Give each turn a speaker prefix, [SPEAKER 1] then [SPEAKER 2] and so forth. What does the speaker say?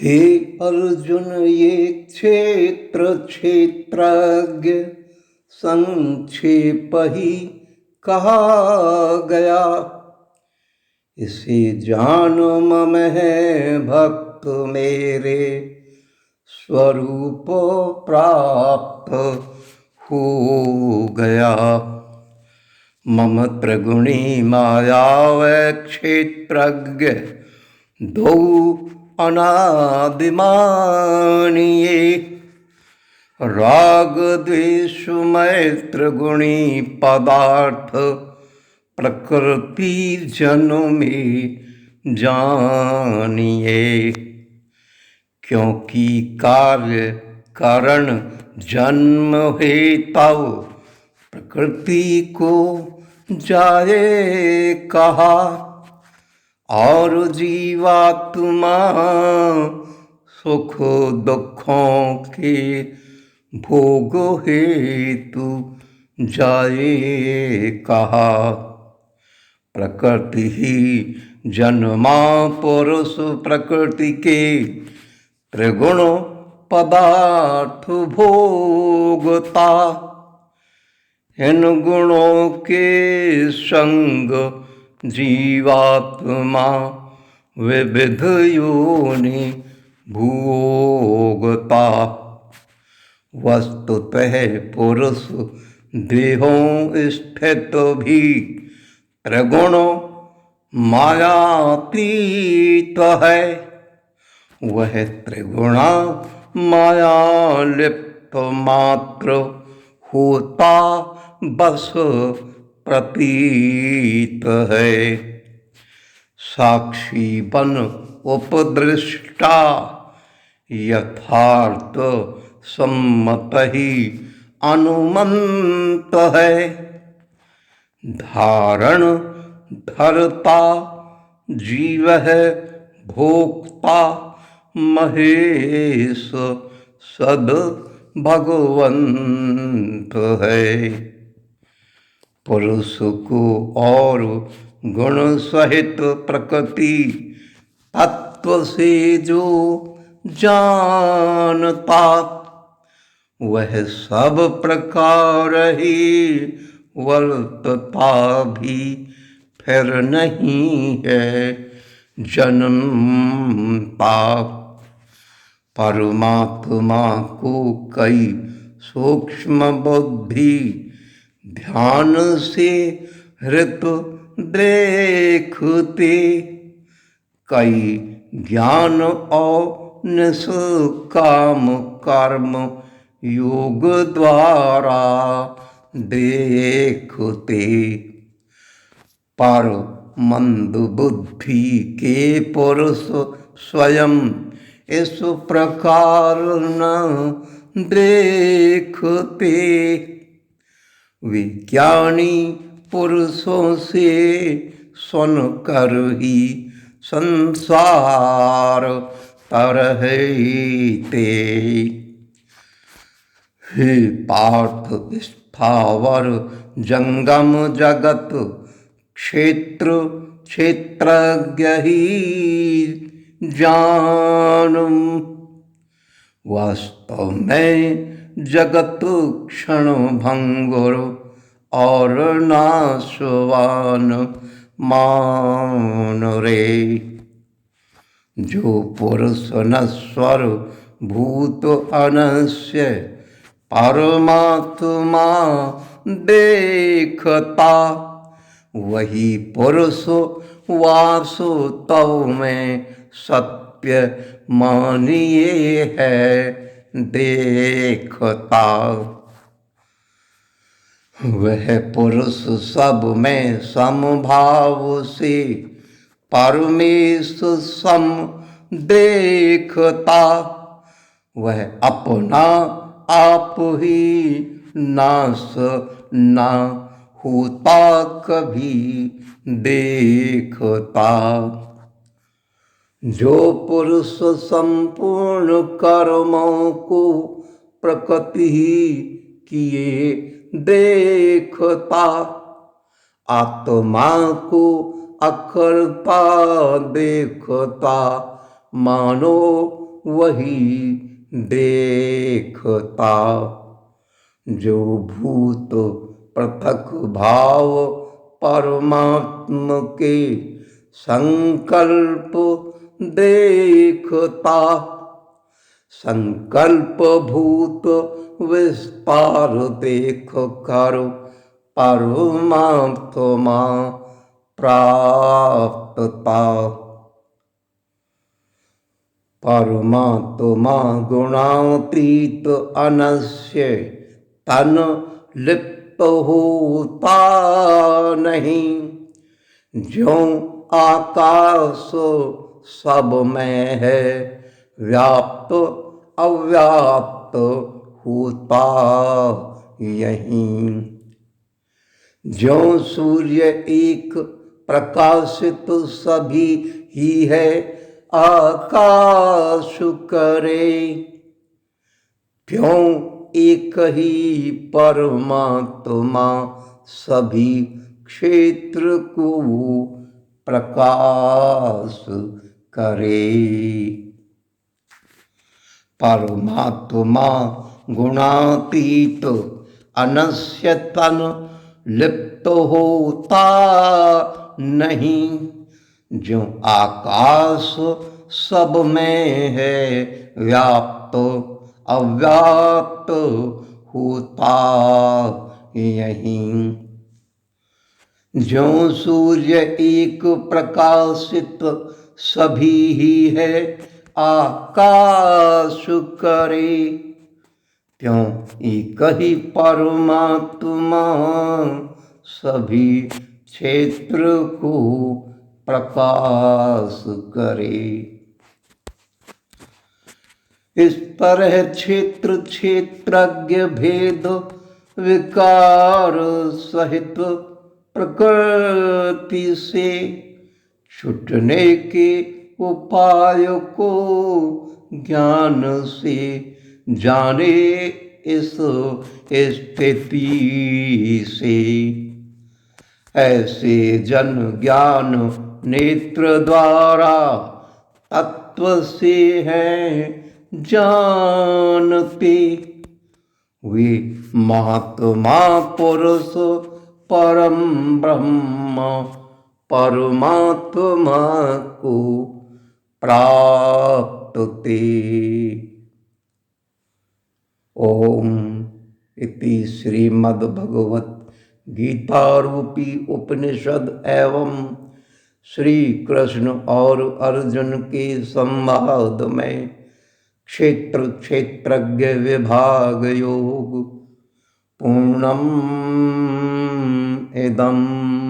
[SPEAKER 1] हे अर्जुन, ये क्षेत्र क्षेत्रज्ञ संक्षेप ही कहा गया। इसे जान मम है भक्त मेरे, स्वरूप प्राप्त हो गया। मम त्रिगुणी माया वै क्षेत्रज्ञ, दो अनादिमान ये। राग द्वेष मैत्र गुणी पदार्थ, प्रकृति जन्म में जानिए। क्योंकि कार्य कारण जन्म है तब, प्रकृति को जाए कहा। और जीवात्मा सुख दुखों के भोग हेतु जाए कहा। प्रकृति ही जन्मा पुरुष प्रकृति के, त्रिगुण पदार्थ भोगता। इन गुणों के संग जीवात्मा विविध योनि भोगता। वस्तुतः पुरुष देहों स्थित भी त्रिगुण मायातीत है। वह त्रिगुणा माया लिप्त मात्र होता बस प्रतीत है। साक्षी बन उपदृष्टा यथार्थ सम्मत ही अनुमंत है। धारण धरता जीव है भोक्ता, महेश सद भगवंत है। पुरुष को और गुण सहित प्रकृति तत्व से जो जानता, वह सब प्रकार ही वर्तता भी फिर नहीं है जन्मता। परमात्मा को कई सूक्ष्म बुद्धि ध्यान से हृत देखते, कई ज्ञान और निष्काम कर्म योग द्वारा देखते। पर मंद बुद्धि के पुरुष स्वयं इस प्रकार न देखते। विज्ञानी पुरुषों से सुनकर ही संसार तरहते। हे पार्थ, स्थावर जंगम जगत क्षेत्र क्षेत्रज्ञ ही जानम। वास्तव में जगत क्षण भंगुर और नाशवान मान रे। जो पुरुष नश्वर भूत अनश्य परमात्मा देखता, वही पुरुष वासुतव में सत्य मानिए है देखता। वह पुरुष सब में समभाव से परमेश सम देखता। वह अपना आप ही नाश ना होता कभी देखता। जो पुरुष संपूर्ण कर्मों को प्रकृति ही किए देखता, आत्मा को अकर्ता देखता, मानो वही देखता। जो भूत पृथक भाव परमात्म के संकल्प देखता। संकल्प भूत विस्तार देख कर परमात्मा प्राप्तता। परमात्मा गुणातीत अनस्य तन लिप्त होता नहीं। ज्यों आकाश सब में है व्याप्त अव्याप्त होता यहीं। ज्यों सूर्य एक प्रकाशित सभी ही है आकाश करे। त्यों एक ही परमात्मा सभी क्षेत्र को प्रकाश करे। परमात्मा गुणातीत अनस्य तन लिप्त होता नहीं। जो आकाश सब में है व्याप्त अव्याप्त होता यहीं। ज्यों सूर्य एक प्रकाशित सभी ही है आकाश करे। त्यों एक ही परमात्मा सभी क्षेत्र को प्रकाश करे। इस तरह क्षेत्र क्षेत्रज्ञ भेद विकार सहित प्रकृति से छूटने के उपाय को ज्ञान से जाने। इस स्थिति से ऐसे जन ज्ञान नेत्र द्वारा तत्व से हैं जानते। वे महात्मा पुरुष परम ब्रह्म परमात्मा को प्राप्त ते। ओम इति श्रीमद्भगवत गीता रूपी उपनिषद एवं श्री कृष्ण और अर्जुन के संवाद में क्षेत्र क्षेत्रज्ञ विभाग योग पूर्णम इदम्